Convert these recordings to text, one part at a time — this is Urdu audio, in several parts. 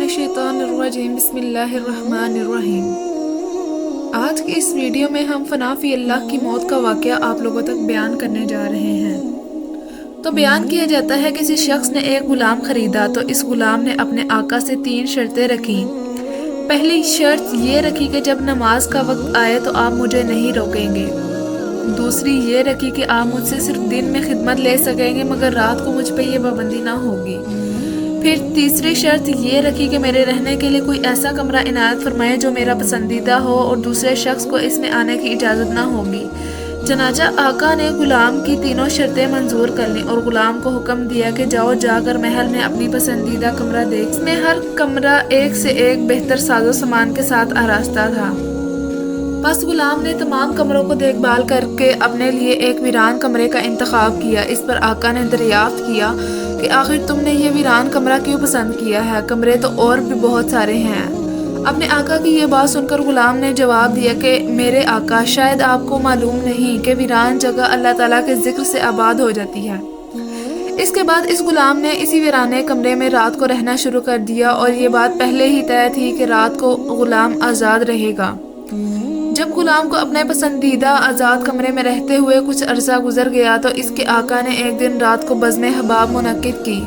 من الشیطان الرجیم بسم اللہ الرحمن الرحیم۔ آج کی اس ویڈیو میں ہم فنا فی اللہ کی موت کا واقعہ آپ لوگوں تک بیان کرنے جا رہے ہیں۔ تو بیان کیا جاتا ہے کہ کسی شخص نے ایک غلام خریدا تو اس غلام نے اپنے آقا سے 3 شرطیں رکھی۔ پہلی شرط یہ رکھی کہ جب نماز کا وقت آئے تو آپ مجھے نہیں روکیں گے۔ دوسری یہ رکھی کہ آپ مجھ سے صرف دن میں خدمت لے سکیں گے مگر رات کو مجھ پہ یہ پابندی نہ ہوگی۔ پھر تیسری شرط یہ رکھی کہ میرے رہنے کے لیے کوئی ایسا کمرہ عنایت فرمائے جو میرا پسندیدہ ہو اور دوسرے شخص کو اس میں آنے کی اجازت نہ ہوگی۔ چنانچہ آقا نے غلام کی تینوں شرطیں منظور کر لیں اور غلام کو حکم دیا کہ جاؤ جا کر محل میں اپنی پسندیدہ کمرہ دیکھ۔ اس میں ہر کمرہ ایک سے ایک بہتر ساز و سامان کے ساتھ آراستہ تھا۔ بس غلام نے تمام کمروں کو دیکھ بھال کر کے اپنے لیے ایک ویران کمرے کا انتخاب کیا۔ اس پر آقا نے دریافت کیا کہ آخر تم نے یہ ویران کمرہ کیوں پسند کیا ہے؟ کمرے تو اور بھی بہت سارے ہیں۔ اپنے آقا کی یہ بات سن کر غلام نے جواب دیا کہ میرے آقا، شاید آپ کو معلوم نہیں کہ ویران جگہ اللہ تعالیٰ کے ذکر سے آباد ہو جاتی ہے۔ اس کے بعد اس غلام نے اسی ویرانے کمرے میں رات کو رہنا شروع کر دیا اور یہ بات پہلے ہی طے تھی کہ رات کو غلام آزاد رہے گا۔ جب غلام کو اپنے پسندیدہ آزاد کمرے میں رہتے ہوئے کچھ عرصہ گزر گیا تو اس کے آقا نے ایک دن رات کو بزم احباب منعقد کی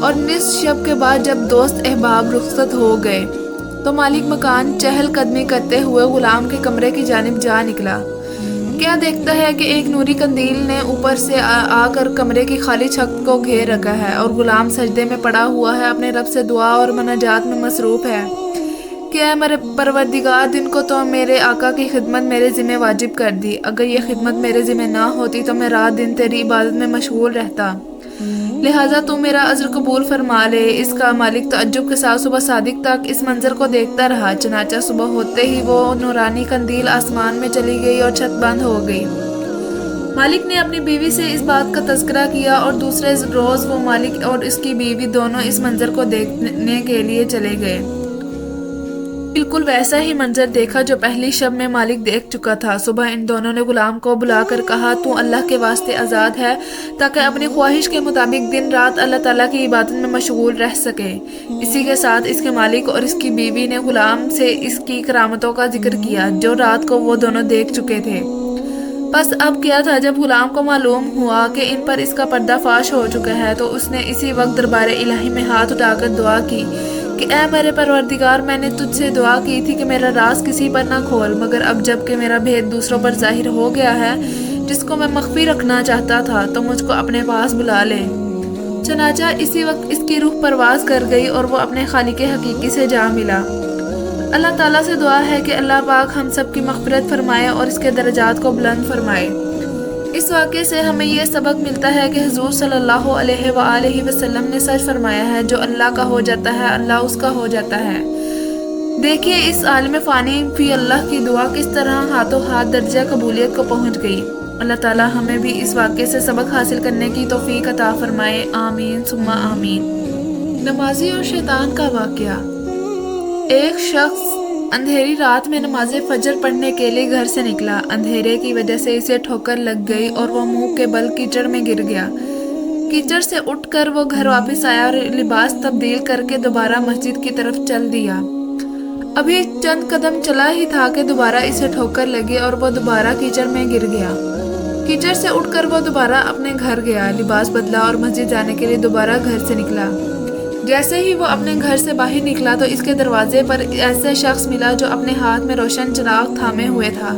اور نصف شب کے بعد جب دوست احباب رخصت ہو گئے تو مالک مکان چہل قدمی کرتے ہوئے غلام کے کمرے کی جانب جا نکلا۔ کیا دیکھتا ہے کہ ایک نوری قندیل نے اوپر سے آ کر کمرے کی خالی چھت کو گھیر رکھا ہے اور غلام سجدے میں پڑا ہوا ہے، اپنے رب سے دعا اور مناجات میں مصروف ہے کہ اے میرے پروردگار، دن کو تو میرے آقا کی خدمت میرے ذمہ واجب کر دی، اگر یہ خدمت میرے ذمہ نہ ہوتی تو میں رات دن تیری عبادت میں مشغول رہتا، لہٰذا تو میرا عذر قبول فرما لے۔ اس کا مالک تعجب کے ساتھ صبح صادق تک اس منظر کو دیکھتا رہا۔ چنانچہ صبح ہوتے ہی وہ نورانی قندیل آسمان میں چلی گئی اور چھت بند ہو گئی۔ مالک نے اپنی بیوی سے اس بات کا تذکرہ کیا اور دوسرے روز وہ مالک اور اس کی بیوی دونوں اس منظر کو دیکھنے کے لیے چلے گئے۔ بالکل ویسا ہی منظر دیکھا جو پہلی شب میں مالک دیکھ چکا تھا۔ صبح ان دونوں نے غلام کو بلا کر کہا تو اللہ کے واسطے آزاد ہے تاکہ اپنی خواہش کے مطابق دن رات اللہ تعالیٰ کی عبادت میں مشغول رہ سکے۔ اسی کے ساتھ اس کے مالک اور اس کی بیوی نے غلام سے اس کی کرامتوں کا ذکر کیا جو رات کو وہ دونوں دیکھ چکے تھے۔ بس اب کیا تھا، جب غلام کو معلوم ہوا کہ ان پر اس کا پردہ فاش ہو چکا ہے تو اس نے اسی وقت دربار الہی میں ہاتھ اٹھا کر دعا کی کہ اے میرے پروردگار، میں نے تجھ سے دعا کی تھی کہ میرا راز کسی پر نہ کھول، مگر اب جب کہ میرا بھید دوسروں پر ظاہر ہو گیا ہے جس کو میں مخفی رکھنا چاہتا تھا تو مجھ کو اپنے پاس بلا لے۔ چنانچہ اسی وقت اس کی روح پرواز کر گئی اور وہ اپنے خالق حقیقی سے جا ملا۔ اللہ تعالیٰ سے دعا ہے کہ اللہ پاک ہم سب کی مغفرت فرمائے اور اس کے درجات کو بلند فرمائے۔ اس واقعے سے ہمیں یہ سبق ملتا ہے کہ حضور صلی اللہ علیہ وآلہ وسلم نے سچ فرمایا ہے، جو اللہ کا ہو جاتا ہے اللہ اس کا ہو جاتا ہے۔ دیکھیے اس عالم فانی فی اللہ کی دعا کس طرح ہاتھوں ہاتھ درجہ قبولیت کو پہنچ گئی۔ اللہ تعالیٰ ہمیں بھی اس واقعے سے سبق حاصل کرنے کی توفیق عطا فرمائے، آمین ثم آمین۔ نمازی اور شیطان کا واقعہ۔ ایک شخص اندھیری رات میں نماز فجر پڑھنے کے لیے گھر سے نکلا۔ اندھیرے کی وجہ سے اسے ٹھوکر لگ گئی اور وہ منہ کے بل کیچڑ میں گر گیا۔ کیچڑ سے اٹھ کر وہ گھر واپس آیا اور لباس تبدیل کر کے دوبارہ مسجد کی طرف چل دیا۔ ابھی چند قدم چلا ہی تھا کہ دوبارہ اسے ٹھوکر لگی اور وہ دوبارہ کیچڑ میں گر گیا۔ کیچڑ سے اٹھ کر وہ دوبارہ اپنے گھر گیا، لباس بدلا اور مسجد جانے کے لیے دوبارہ گھر سے نکلا۔ جیسے ہی وہ اپنے گھر سے باہر نکلا تو اس کے دروازے پر ایسا شخص ملا جو اپنے ہاتھ میں روشن چراغ تھامے ہوئے تھا۔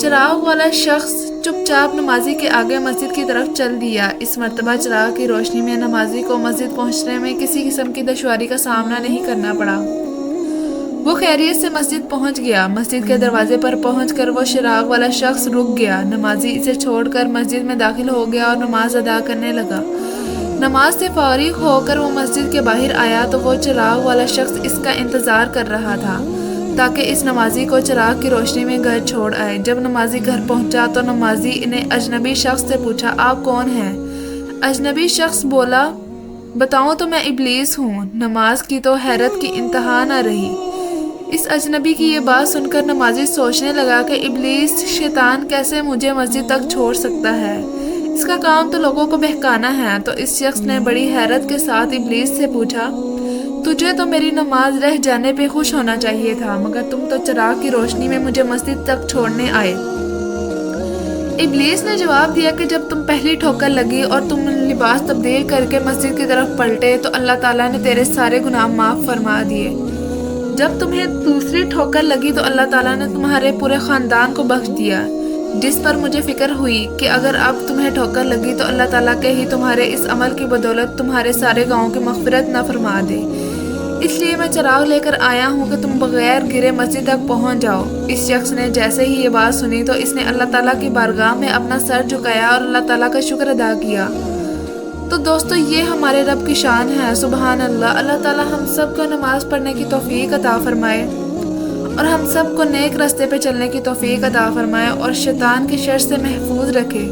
چراغ والا شخص چپ چاپ نمازی کے آگے مسجد کی طرف چل دیا۔ اس مرتبہ چراغ کی روشنی میں نمازی کو مسجد پہنچنے میں کسی قسم کی دشواری کا سامنا نہیں کرنا پڑا۔ وہ خیریت سے مسجد پہنچ گیا۔ مسجد کے دروازے پر پہنچ کر وہ چراغ والا شخص رک گیا۔ نمازی اسے چھوڑ کر مسجد میں داخل ہو گیا اور نماز ادا کرنے لگا۔ نماز سے فارغ ہو کر وہ مسجد کے باہر آیا تو وہ چراغ والا شخص اس کا انتظار کر رہا تھا تاکہ اس نمازی کو چراغ کی روشنی میں گھر چھوڑ آئے۔ جب نمازی گھر پہنچا تو نمازی نے اجنبی شخص سے پوچھا آپ کون ہیں؟ اجنبی شخص بولا بتاؤں تو میں ابلیس ہوں۔ نماز کی تو حیرت کی انتہا نہ رہی۔ اس اجنبی کی یہ بات سن کر نمازی سوچنے لگا کہ ابلیس شیطان کیسے مجھے مسجد تک چھوڑ سکتا ہے، اس کا کام تو لوگوں کو بہکانا ہے۔ تو اس شخص نے بڑی حیرت کے ساتھ ابلیس سے پوچھا تجھے تو میری نماز رہ جانے پہ خوش ہونا چاہیے تھا، مگر تم تو چراغ کی روشنی میں مجھے مسجد تک چھوڑنے آئے۔ ابلیس نے جواب دیا کہ جب تم پہلی ٹھوکر لگی اور تم لباس تبدیل کر کے مسجد کی طرف پلٹے تو اللہ تعالیٰ نے تیرے سارے گناہ معاف فرما دیے۔ جب تمہیں دوسری ٹھوکر لگی تو اللہ تعالیٰ نے تمہارے پورے خاندان کو بخش دیا، جس پر مجھے فکر ہوئی کہ اگر اب تمہیں ٹھوکر لگی تو اللہ تعالیٰ کے ہی تمہارے اس عمل کی بدولت تمہارے سارے گاؤں کی مغفرت نہ فرما دے، اس لیے میں چراغ لے کر آیا ہوں کہ تم بغیر گرے مسجد تک پہنچ جاؤ۔ اس شخص نے جیسے ہی یہ بات سنی تو اس نے اللہ تعالیٰ کی بارگاہ میں اپنا سر جھکایا اور اللہ تعالیٰ کا شکر ادا کیا۔ تو دوستو، یہ ہمارے رب کی شان ہے، سبحان اللہ۔ اللہ تعالیٰ ہم سب کو نماز پڑھنے کی توفیق عطا فرمائے اور ہم سب کو نیک راستے پہ چلنے کی توفیق عطا فرمائے اور شیطان کی شر سے محفوظ رکھے،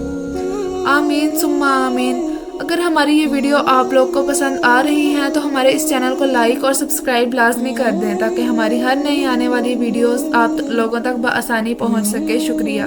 آمین ثم آمین۔ اگر ہماری یہ ویڈیو آپ لوگ کو پسند آ رہی ہے تو ہمارے اس چینل کو لائک اور سبسکرائب لازمی کر دیں تاکہ ہماری ہر نئی آنے والی ویڈیوز آپ لوگوں تک بآسانی پہنچ سکے۔ شکریہ۔